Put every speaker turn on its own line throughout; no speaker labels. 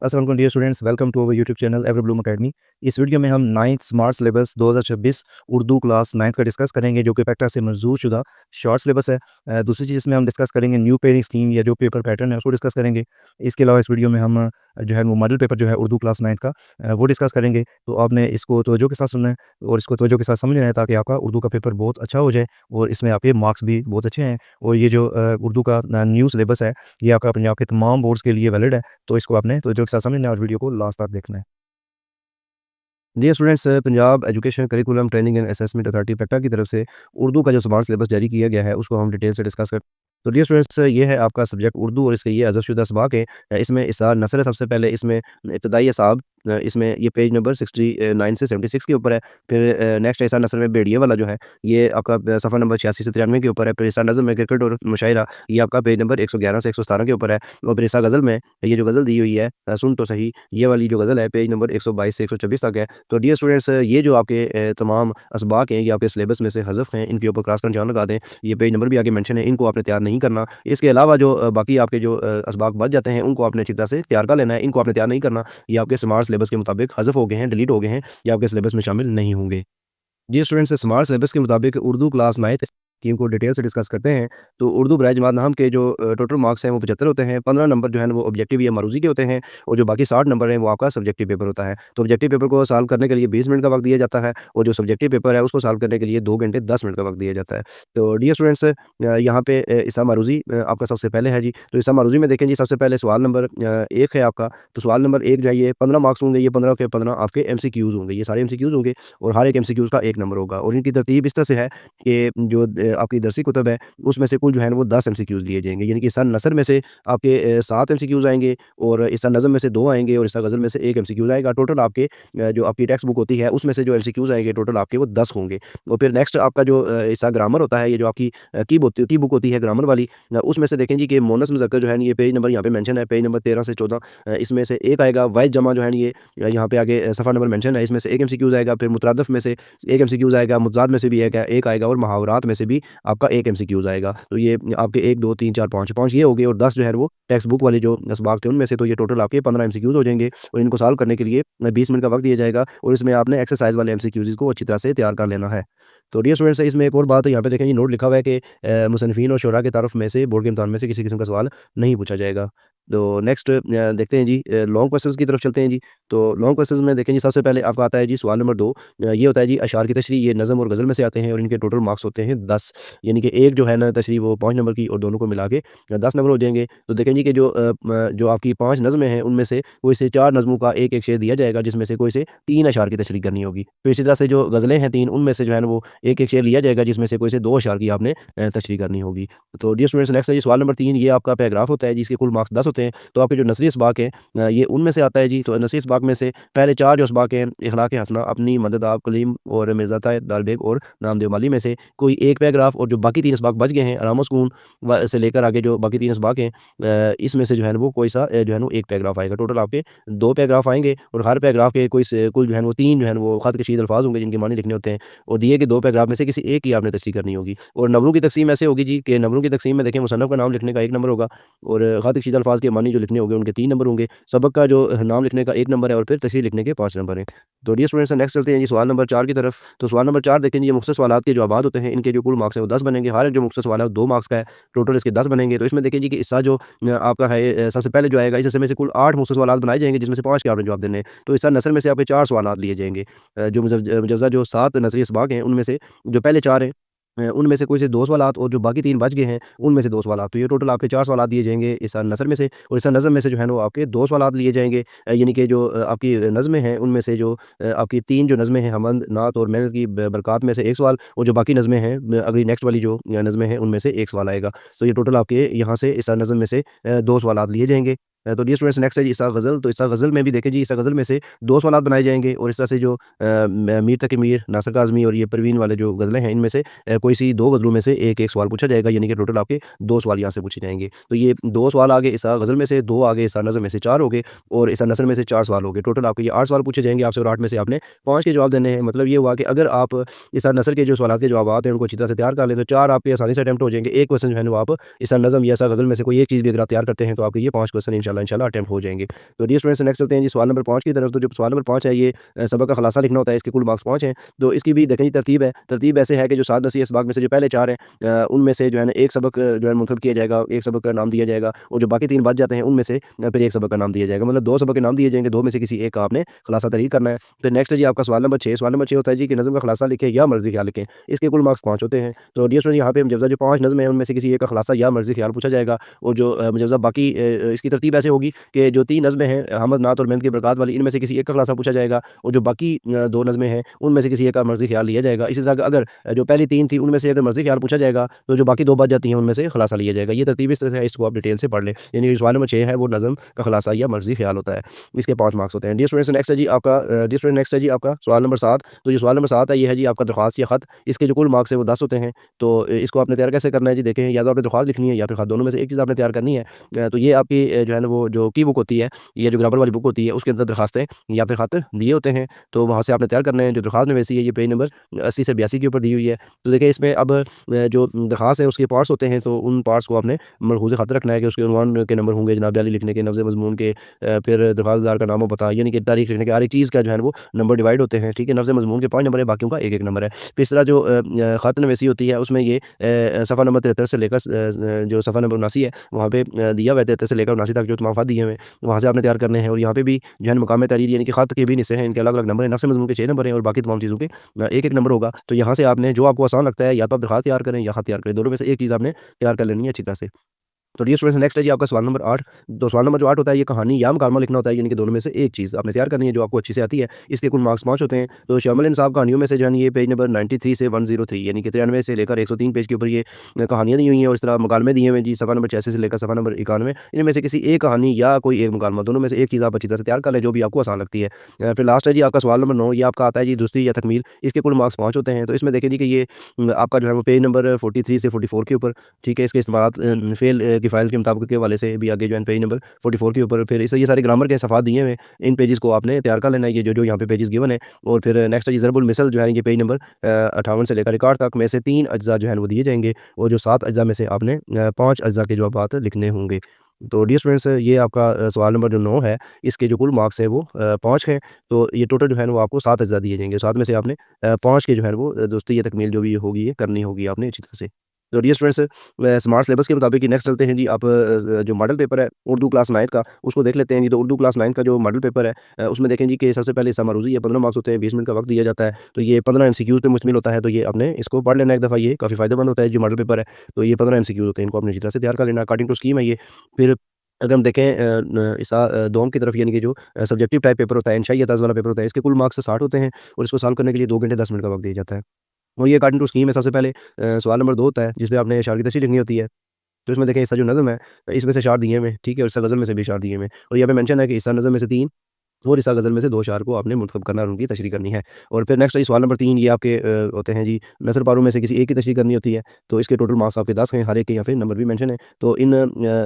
अस्सलाम dear students, welcome to our YouTube channel Every Bloom Academy. इस video में हम 9th smart syllabus 2026 Urdu class 9th का discuss करेंगे, जो कि पैक्टा से मंजूर शुदा शॉर्ट सिलेबस है। दूसरी चीज़ इसमें हम डिस्कस करेंगे न्यू पेयरिंग स्कीम या जो पेपर पैटर्न है उसको डिस्कस करेंगे। इसके अलावा इस वीडियो में हम जो है वो मॉडल पेपर जो है उर्दू क्लास 9th का वो डिस्कस करेंगे। तो आपने इसको तवज्जो के साथ सुनना है और इसको तवज्जो के साथ समझना है, ताकि आपका उर्दू का पेपर बहुत अच्छा हो जाए और इसमें आपके मार्क्स भी बहुत अच्छे हैं। और ये जो उर्दू का न्यू सिलेबस है, ये आपका पंजाब के तमाम बोर्ड्स के लिए वैलिड है। तो इसको आपने तवज्जो के साथ समझना है और वीडियो को लास्ट तक देखना है। Dear students, Punjab education curriculum training and assessment authority PECTAA की तरफ से उर्दू का जो स्मार्ट सिलेबस जारी किया गया है, उसको हम डिटेल से डिस्कस करते हैं। तो डियर स्टूडेंट्स, ये है आपका सब्जेक्ट उर्दू और इसके ये हज़फ़शुदा असबाक है। इसमें इस्सार नसर है सबसे पहले, इसमें इब्तदाई असाब, इसमें ये पेज नंबर 69 से 76 के ऊपर है। फिर नेक्स्ट इस्सार नसर में भेड़िए वाला जो है, ये आपका सफ़ा नंबर 86 से 93 के ऊपर है। फिर इस्सार नज़्म में क्रिकेट और मुशायरा, ये आपका पेज नंबर 111 से 117 के ऊपर है। और फिर इस्सार गज़ल में ये जो गज़ल दी हुई है, सुन तो सही, ये वाली जो गज़ल है पेज नंबर 122 से 124 तक है। तो डियर स्टूडेंट्स, ये जो आपके तमाम असबाक हैं, ये आपके सिलेबस में से हज़फ हैं, इनके ऊपर क्रॉस का निशान लगा दें। ये पेज नंबर भी आगे मेंशन है, इनको आपने तैयार नहीं करना। इसके अलावा जो बाकी आपके जो असबाक बच जाते हैं, उनको आपने अच्छी तरह से तैयार कर लेना है। इनको आपने तैयार नहीं करना, ये आपके स्मार्ट सिलेबस के मुताबिक हज़फ हो गए हैं, डिलीट हो गए हैं, ये आपके सिलेबस में शामिल नहीं होंगे। जी स्टूडेंट्स, स्मार्ट सिलेबस के मुताबिक उर्दू क्लास 9th स्कीम को डिटेल से डिस्कस करते हैं। तो उर्दू बराए जमात नाम के जो टोटल मार्क्स हैं वो 75 होते हैं। 15 नंबर जो है ना वो ऑब्जेक्टिव या मरूज़ी के होते हैं, और जो बाकी 60 नंबर हैं वो आपका सब्जेक्टिव पेपर होता है। तो ऑब्जेक्टिव पेपर को सॉल्व करने के लिए 20 मिनट का वक्त दिया जाता है, और जो सब्जेक्टिव पेपर है उसको सॉल्व करने के लिए 2 घंटे 10 मिनट का वक्त दिया जाता है। तो डियर स्टूडेंट्स, यहाँ पे इस्सा मरूज़ी आपका सबसे पहले है जी। तो इस्सा मरूज़ी में देखें जी, सबसे पहले सवाल नंबर 1 है आपका। तो सवाल नंबर 1 जो है ये 15 मार्क्स होंगे, ये 15 के 15 आपके एमसीक्यूज़ होंगे, ये सारे एमसीक्यूज़ होंगे, और हर एक एमसीक्यूज़ का 1 नंबर होगा। और इनकी तरतीब इस तरह से है कि जो आपकी दरसी कुतब है, उसमें से कुल जो है ना वो 10 एमसीक्यूज़ लिए जाएँगे। यानी कि इस्सा नसर में से आपके 7 एमसीक्यूज़ आएँगे, और इस्सा नज़्म में से 2 आएँगे, और इस्सा गज़ल में से 1 एमसीक्यूज़ आएगा। टोटल आपके जो आपकी टेक्स्ट बुक होती है उसमें से जो एमसीक्यूज़ आएँगे टोटल आपके वो 10 होंगे। और फिर नेक्स्ट आपका जो इस्सा ग्रामर होता है, ये जो आपकी की बुक होती है ग्रामर वाली, उसमें से देखें जी कि मोनस मुज़क्कर जो है ना, ये पेज नंबर यहाँ पे मेंशन है, पेज नंबर 13 से 14, इसमें से 1 आएगा। वाहिद जमा जो है ना, ये यहाँ पे आगे सफ़ा नंबर मेंशन है, इसमें से 1 एमसीक्यूज़ आएगा। फिर मुतरादिफ में से 1 एमसीक्यूज़ आएगा, मुतज़ाद में से भी 1 आएगा, और मुहावरात में से भी आपका 1 एमसीक्यूज़ आएगा। तो ये आपके 1, 2, 3, 4, 5 ये हो गए, और 10 जो है वो टेक्स्ट बुक वाले जो असबाक थे उनमें से। तो ये टोटल आपके 15 एमसीक्यूज़ हो जाएँगे, और इनको सॉल्व करने के लिए 20 मिनट का वक्त दिया जाएगा, और इसमें आपने एक्सरसाइज़ वाले एमसीक्यूज़ को अच्छी तरह से तैयार कर लेना है। तो डियर स्टूडेंट्स, इसमें एक और बात है, यहाँ पे देखें ये नोट लिखा हुआ है कि मुसन्निफ़ीन और शुरा की तरफ में से बोर्ड के इम्तिहान में से किसी किस्म का सवाल नहीं पूछा जाएगा। तो नेक्स्ट देखते हैं जी, लॉन्ग क्वेश्चंस की तरफ चलते हैं जी। तो लॉन्ग क्वेश्चंस में देखें जी, सबसे पहले आपका आता है जी सवाल नंबर 2। ये होता है जी अशार की तशरीह, ये नज़म और गज़ल में से आते हैं, और इनके टोटल मार्क्स होते हैं 10। यानी कि एक जो है ना तशरीह वो 5 नंबर की, और दोनों को मिला के 10 नंबर हो जाएँगे। तो देखें जी कि जो आपकी 5 नज़में हैं उनमें से कोई से 4 नज़मों का एक-एक शेर दिया जाएगा, जिसमें से कोई से 3 अशार की तशरीह करनी होगी। फिर इसी तरह से जो गज़लें हैं 3, उनमें से जो है ना वो एक-एक शेर लिया जाएगा, जिसमें से कोई से 2 अशार की आपने तशरीह करनी होगी। तो डियर स्टूडेंट्स, नेक्स्ट है जी सवाल नंबर 3, ये आपका पैराग्राफ होता है जिसके कुल मार्क्स 10 होते हैं। तो आपके जो नसरी इसबाक है, ये उनमें से आता है जी। तो नसरी इसबाक में से पहले 4 जो इसबाक हैं, इखलाक हसना, अपनी मदद, आप कलीम और मिर्ज़ाता दालबेग और नामदेव माली में से कोई एक पैराग्राफ, और जो बाकी 3 इसबाक बच गए हैं, आराम व सुकून से लेकर आगे जो बाकी 3 इसबाक हैं, इसमें से जो है ना वो कोई सा जो है ना एक पैराग्राफ आएगा। टोटल आपके 2 पैराग्राफ आएँगे, और हर पैराग्राफ के कोई से कुल जो है ना वो 3 जो है ना वो ख़त कशीद अल्फ़ाज़ होंगे, जिनके मानी लिखने होते हैं, और दिए गए 2 पैराग्राफ में से किसी एक की आपने तशरीह करनी होगी। और नंबरों की तक़सीम ऐसे होगी जी कि नंबरों की तक़सीम में देखें, मुसन्नफ़ का नाम लिखने का 1 नंबर होगा, और ख़त कशीद अल्फ़ाज़ के मानी जो लिखने होंगे उनके 3 नंबर होंगे। सबक का जो नाम लिखने का 1 नंबर है, और फिर तशरीह लिखने के 5 नंबर हैं। तो डियर स्टूडेंट्स, नेक्स्ट चलते हैं जी सवाल नंबर 4 की तरफ। तो सवाल नंबर 4 देखें जी, ये मुख्तसर सवालात के जवाबात होते हैं, इनके जो कुल मार्क्स हैं वो 10 बनेंगे। हर एक जो मुख्तसर सवाल है वो 2 मार्क्स का है, टोटल इसके 10 बनेंगे। तो इसमें देखें जी कि हिस्सा जो आपका है, सबसे पहले जो आएगा, इस हिस्से में से कुल 8 मुख्तसर सवालात बनाए जाएँगे, जिसमें से 5 के आपने जवाब देने हैं। तो हिस्सा नसर में से आपके 4 सवालात लिए जाएँगे। जो मुजव्वज़ा जो 7 नसरी इसबाक हैं, उनमें से जो पहले 4 हैं, उनमें से कोई से 2 सवालात, और जो बाकी 3 बच गए हैं उनमें से 2 सवालात। तो ये टोटल आपके 4 सवालात दिए जाएँगे इसा नसर में से, और इसा नज़्म में से जो है ना वो आपके 2 सवालात लिए जाएँगे। यानी कि जो आपकी नज़्में हैं उनमें से जो आपकी 3 जो नज़्में हैं, हमद, नात और मेहनत की बरक़ात में से 1 सवाल, और जो बाकी नज़्में हैं अगली नेक्स्ट वाली जो नज़्में हैं उनमें से 1 सवाल आएगा। तो ये टोटल आपके यहाँ से इसा नज़्म में से 2 सवालात लिए जाएँगे। तो डियर स्टूडेंट्स, नेक्स्ट है जी इसा गज़ल। तो इसा गज़ल में भी देखें जी, इसा गज़ल में से 2 सवालात बनाए जाएँगे, और इस तरह से जो मीर तकी मीर, नासिर काज़मी और ये परवीन वाले जो गज़लें हैं, इनमें से कोई सी 2 गज़लों में से एक-एक सवाल पूछा जाएगा। यानी कि टोटल आपके 2 सवाल यहाँ से पूछे जाएँगे। तो ये 2 सवाल आ गए इसा गज़ल में से, 2 आ गए इसा नज़्म में से, 4 हो गए, और इसा नसर में से 4 सवाल हो गए। टोटल आपके ये 8 सवाल पूछे जाएँगे आपसे, और 8 में से आपने 5 के जवाब देने हैं। मतलब ये हुआ कि अगर आप इसा नसर के जो सवालात के जवाबात हैं उनको अच्छी तरह से तैयार कर लें, तो 4 आपके आसानी से अटेम्प्ट हो जाएँगे। 1 क्वेश्चन जो है ना वो आप इसा नज़्म या इसा गज़ल में से कोई एक चीज़ भी अगर आप तैयार करते हैं, तो आपके ये 5 क्वेश्चन इंशाअल्लाह इंशाल्लाह अटेम्प्ट हो जाएँगे। तो डियर स्टूडेंट्स नेक्स्ट चलते हैं जी सवाल नंबर 5 की तरफ। तो जो सवाल नंबर 5 है ये सबक का खुलासा लिखना होता है, इसके कुल मार्क्स 5 हैं। तो इसकी भी देखें जी तरतीब है। तरतीब ऐसे है कि जो 7 नसीहत इसबाक में से जो पहले 4 हैं उनमें से जो है ना एक सबक जो है मुंतखब किया जाएगा, एक सबक का नाम दिया जाएगा और जो बाकी 3 बच जाते हैं उनमें से फिर एक सबक का नाम दिया जाएगा। मतलब 2 सबक के नाम दिए जाएँगे, 2 में से किसी एक का आपने खुलासा तहरीर करना है। फिर नेक्स्ट है जी आपका सवाल नंबर 6। सवाल नंबर 6 होता है जी कि नज़्म का खुलासा लिखें या मर्ज़ी ख़्याल लिखें। इसके कुल मार्क्स 5 होते हैं। तो डियर स्टूडेंट यहाँ पे मुजव्वज़ा जो 5 नज़्म हैं उनमें से किसी एक का खुलासा या मर्ज़ी ख़्याल पूछा जाएगा और जो मुजव्वज़ा बाकी इसकी तरतीब ऐसे होगी कि जो 3 नज़्में हैं हमद, नात और मेहनत की बरक़ात वाली, इनमें से किसी एक का खुलासा पूछा जाएगा और जो बाकी 2 नज़्में हैं उनमें से किसी एक का मर्ज़ी ख़्याल लिया जाएगा। इसी तरह अगर जो पहली 3 थी उनमें से अगर मर्ज़ी ख़्याल पूछा जाएगा तो जो बाकी 2 बच जाती हैं उनमें से खुलासा लिया जाएगा। ये तरतीब इस तरह से है, इसको आप डिटेल से पढ़ लें। यानी सवाल नंबर 6 है वो नज़्म का खुलासा या मर्ज़ी ख़्याल होता है। इसके 5 मार्क्स होते हैं। डियर स्टूडेंट्स नेक्स्ट है जी आपका डियर स्टूडेंट नेक्स्ट है जी आपका सवाल नंबर 7। तो ये सवाल नंबर 7 है ये है जी आपका दरख्वास्त या ख़त। इसके जो कुल मार्क्स है वो 10 होते हैं। तो इसको आपने तैयार कैसे करना है जी देखें, या तो आपने दरख्वास्त लिखनी है या फिर ख़त, दोनों में से एक चीज़ आपने तैयार करनी है। तो ये आपकी जो है ना वो जो की बुक होती है, ये जो ग्रामर वाली बुक होती है उसके अंदर दरखास्तें या फिर ख़त दिए होते हैं। तो वहाँ से आपने तैयार करने हैं। जो दरख्वास्त में वैसी है ये पेज नंबर 80 से 82 के ऊपर दी हुई है। तो देखिए इसमें अब जो दरख्वास्त है उसके पार्ट्स होते हैं, तो उन पार्ट्स को आपने मलहूज़ ख़त रखना है कि उसके उन्वान के नंबर होंगे, जनाब जाली लिखने के, लफ्ज़ मज़मून के, फिर दरख्वास्तदार का नाम और पता, यानी कि तारीख लिखने के, हर एक चीज़ का जो है वो नंबर डिवाइड होते हैं, ठीक है। लफ्ज़ मज़मून के 5 नंबर है, बाकियों का 1-1 नंबर है। फिर इस तरह जो ख़त नवीसी होती है उसमें ये सफ़ा नंबर 73 से लेकर जो सफ़ा नंबर 79 है वहाँ पे दिया हुआ है 73 से लेकर 79 तक जो तमाम ख़त दिए हुए हैं, वहाँ से आपने तैयार करने हैं। और यहाँ पे भी जो है मकाम तहरीर यानी कि ख़त के भी हिस्से हैं, इनके अलग-अलग नंबर हैं। नफ्स मज़मून के 6 नंबर हैं और बाकी तमाम चीज़ों के 1-1 नंबर होगा। तो यहाँ से आपने जो आपको आसान लगता है या तो आप दरख्वास्त तैयार करें या ख़त तैयार करें, दोनों में से एक चीज़ आपने तैयार कर लेनी है अच्छी तरह से। तो डियर स्टूडेंट्स नेक्स्ट है जी आपका सवाल नंबर 8। तो सवाल नंबर जो 8 होता है ये कहानी या मुकालमा लिखना होता है, यानी कि दोनों में से एक चीज़ आपने तैयार करनी है जो आपको अच्छी से आती है। इसके कुल मार्क्स 5 होते हैं। तो शामिल इंसाफ कहानियों में से जो है ये पेज नंबर 93 से 103 यानी कि 93 से लेकर 103 पेज के ऊपर ये कहानियाँ दी हुई हैं और इस तरह मुकालमे दिए हुए हैं जी सफ़ा नंबर 86 से लेकर सफ़ा नंबर 91। इनमें से किसी एक कहानी या कोई एक मुकालमा, दोनों में से एक चीज़ आप अच्छी तरह से तैयार कर लें जो भी आपको आसान लगती है। फिर लास्ट है जी आपका सवाल नंबर 9। ये आपका आता है जी दुरुस्ती या तकमील। इसके कुल मार्क्स 5 होते हैं। तो इसमें देखें जी कि ये आपका जो है वो पेज नंबर 43 से 44 के ऊपर, ठीक है। इसके इस्तेमालात फ़ेल की फ़ाइल के मुताबिक के हवाले से भी आगे जो है पेज नंबर 44 के ऊपर फिर इस ये सारे ग्रामर के सफ़ात दिए हुए हैं। इन पेजेज़ को आपने तैयार कर लेना है, ये जो यहाँ पे पेजेज़ गिवन है। और फिर नेक्स्ट है जी ज़रबुल मिसल जो है ये पेज नंबर 58 से लेकर 61 तक में से 3 अज्ज़ा जो है वो दिए जाएँगे और जो 7 अज्ज़ा में से आपने 5 अज्ज़ा के जवाबात लिखने होंगे। तो डियर स्टूडेंट्स ये आपका सवाल नंबर जो 9 है, इसके जो कुल मार्क्स हैं वो 5 हैं। तो ये टोटल जो है वो आपको 7 अज्ज़ा दिए जाएँगे। 7 में से आपने 5 के जो है वो दुरुस्ती या तकमील जो भी होगी ये करनी होगी आपने अच्छी तरह से। तो डियर स्टूडेंट्स स्मार्ट सिलेबस के मुताबिक नेक्स्ट चलते हैं जी आप जो मॉडल पेपर है उर्दू क्लास 9th का उसको देख लेते हैं जी। तो उर्दू क्लास 9th का जो मॉडल पेपर है उसमें देखें जी कि सबसे पहले हिस्सा मरूज़ी है, 15 मार्क्स होते हैं, 20 मिनट का वक्त दिया जाता है। तो ये 15 एमसीक्यूज़ पे मुश्तमिल होता है, तो ये आपने इसको पढ़ लेना एक दफ़ा, ये काफ़ी फ़ायदेमंद होता है जो मॉडल पेपर है। तो ये 15 एमसीक्यूज़ होते हैं, इनको आपने अच्छी तरह से तैयार कर लेना अकॉर्डिंग टू स्कीम है ये। फिर अगर हम देखें दोम की तरफ, यानी कि जो सब्जेक्टिव टाइप पेपर होता है, इंशाई अताज़ वाला पेपर होता है, इसके कुल मार्क्स 60 होते हैं और इसको सॉल्व करने के लिए 2 घंटे 10 मिनट का वक्त दिया जाता है। और ये अकॉर्डिंग टू स्कीम है। सबसे पहले सवाल नंबर 2 होता है जिसमें आपने इशारे की तशरीह लिखनी होती है। तो इसमें देखें हिस्सा जो नज़्म है इसमें से इशार दिए हुए हैं, ठीक है, और हिस्सा गज़ल में से भी इशार दिए हुए हैं। और यहाँ पे मेंशन है कि हिस्सा नज़्म में से 3 और इस गज़ल में से 2 अशार को आपने मुंतखब करना और उनकी तशरीह करनी है। और फिर नेक्स्ट है सवाल नंबर 3, ये आपके होते हैं जी नसर पारों में से किसी एक की तशरीह करनी होती है। तो इसके टोटल मार्क्स आपके 10 हैं, हर एक के यहाँ पे नंबर भी मेंशन है। तो इन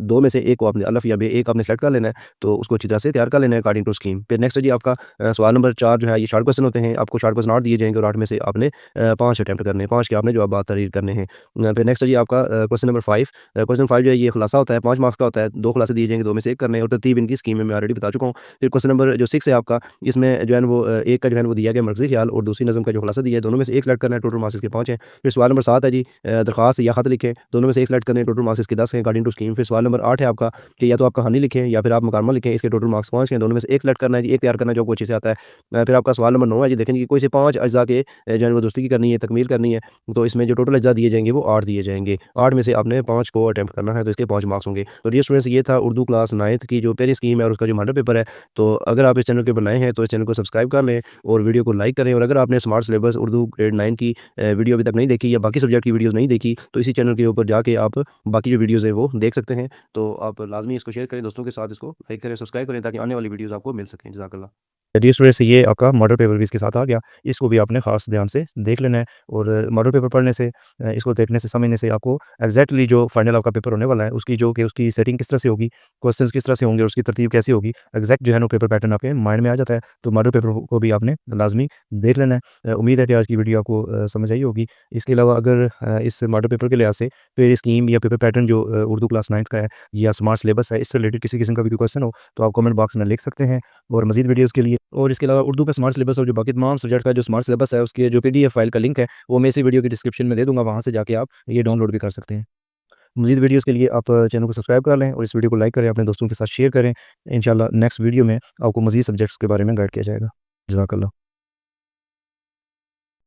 2 में से एक को आपने अलफ या बे एक आपने सेलेक्ट कर लेना है, तो उसको अच्छी तरह से तैयार कर लेना है अकॉर्डिंग टू स्कीम। फिर नेक्स्ट है जी आपका सवाल नंबर 4 जो है ये शॉर्ट क्वेश्चन होते हैं। आपको शॉर्ट क्वेश्चन 8 दिए जाएँगे और 8 में से आपने 5 अटेम्प्ट करने हैं, 5 के आपने जवाब तहरीर करने हैं। फिर नेक्स्ट है जी आपका क्वेश्चन नंबर 5। क्वेश्चन 5 जो है ये खुलासा होता है, 5 मार्क्स का होता है, 2 खुलासे दिए जाएँगे, 2 में से 1 करने हैं और तरतीब इनकी स्कीम में मैं ऑलरेडी बता चुका हूँ। फिर क्वेश्चन नंबर जो 6 है आपका, इसमें जो है ना वो एक का जो है वो दिया गया मर्ज़ी ख़्याल और दूसरी नज़म का जो खुलासा दिया है, दोनों में से एक सेलेक्ट करना है, टोटल मार्क्स इसके 5 हैं। फिर सवाल नंबर 7 है जी दरख्वास्त या ख़त लिखें, दोनों में से एक सेलेक्ट करने हैं, टोटल मार्क्स इसके 10 हैं अकॉर्डिंग टू स्कीम। फिर सवाल नंबर 8 है आपका कि या तो आप कहानी लिखें या फिर आप मुकालमा लिखें, इसके टोटल मार्क्स 5 हैं, दोनों में से एक सेलेक्ट करना है जी, एक तैयार करना है जो आपको अच्छे से आता है। फिर आपका सवाल नंबर 9 है जी, देखें कि कोई से 5 अज्ज़ा के जो है वो दुरुस्ती की करनी है, तकमील करनी है, तो इसमें जो टोटल अज्ज़ा दिए जाएँगे वो 8 दिए जाएँगे। 8 में से आपने 5 को अटेम्प्ट करना है, तो इसके 5 मार्क्स होंगे। तो डियर स्टूडेंट्स ये था उर्दू क्लास 9th की जो पहली स्कीम है और उसका जो मॉडल पेपर है। तो अगर आप इस चैनल के ऊपर नए हैं तो इस चैनल को सब्सक्राइब कर लें और वीडियो को लाइक करें। और अगर आपने स्मार्ट सिलेबस उर्दू ग्रेड 9 की वीडियो अभी तक नहीं देखी या बाकी सब्जेक्ट की वीडियोज़ नहीं देखी, तो इसी चैनल के ऊपर जाके आप बाकी जो वीडियोज़ हैं वो देख सकते हैं। तो आप लाज़मी इसको शेयर करें दोस्तों के साथ, इसको लाइक करें, सब्सक्राइब करें ताकि आने वाली वीडियोज़ आपको मिल सकें। जज़ाकल्लाह। जिस वजह से ये आपका मॉडल पेपर भी इसके साथ आ गया। इसको भी आपने ख़ास ध्यान से देख लेना है और मॉडल पेपर पढ़ने से इसको देखने से, समझने से आपको एग्ज़ैक्टली जो फाइनल आपका पेपर होने वाला है, उसकी जो कि उसकी सेटिंग किस तरह से होगी, क्वेश्चंस किस तरह से होंगे और उसकी तरतीब कैसी होगी, एग्ज़ैक्ट जो है ना पेपर पैटर्न आपके माइंड में आ जाता है। तो मॉडल पेपर को भी आपने लाज़मी देख लेना है। उम्मीद है कि आज की वीडियो आपको समझ आई होगी। इसके अलावा अगर इस मॉडल पेपर के लिहाज़ से फिर स्कीम या पेपर पैटर्न जो उर्दू क्लास 9th का है या स्मार्ट सिलेबस है, इससे रिलेटेड किसी किस्म का भी कोई क्वेश्चन हो, तो आप कमेंट बॉक्स में लिख सकते हैं। और मज़ीद वीडियोज़ के लिए और इसके अलावा उर्दू का स्मार्ट सिलेबस और जो बाकी तमाम सब्जेक्ट का जो स्मार्ट सिलेबस है, उसके जो पीडीएफ फाइल का लिंक है, वो मैं इसी वीडियो की डिस्क्रिप्शन में दे दूँगा, वहाँ से जाके आप ये डाउनलोड भी कर सकते हैं। मज़ीद वीडियोज़ के लिए आप चैनल को सब्सक्राइब कर लें और इस वीडियो को लाइक करें, अपने दोस्तों के साथ शेयर करें। इंशाल्लाह नेक्स्ट वीडियो में आपको मज़ीद सब्जेक्ट्स के बारे में गाइड किया जाएगा। जज़ाकल्लाह।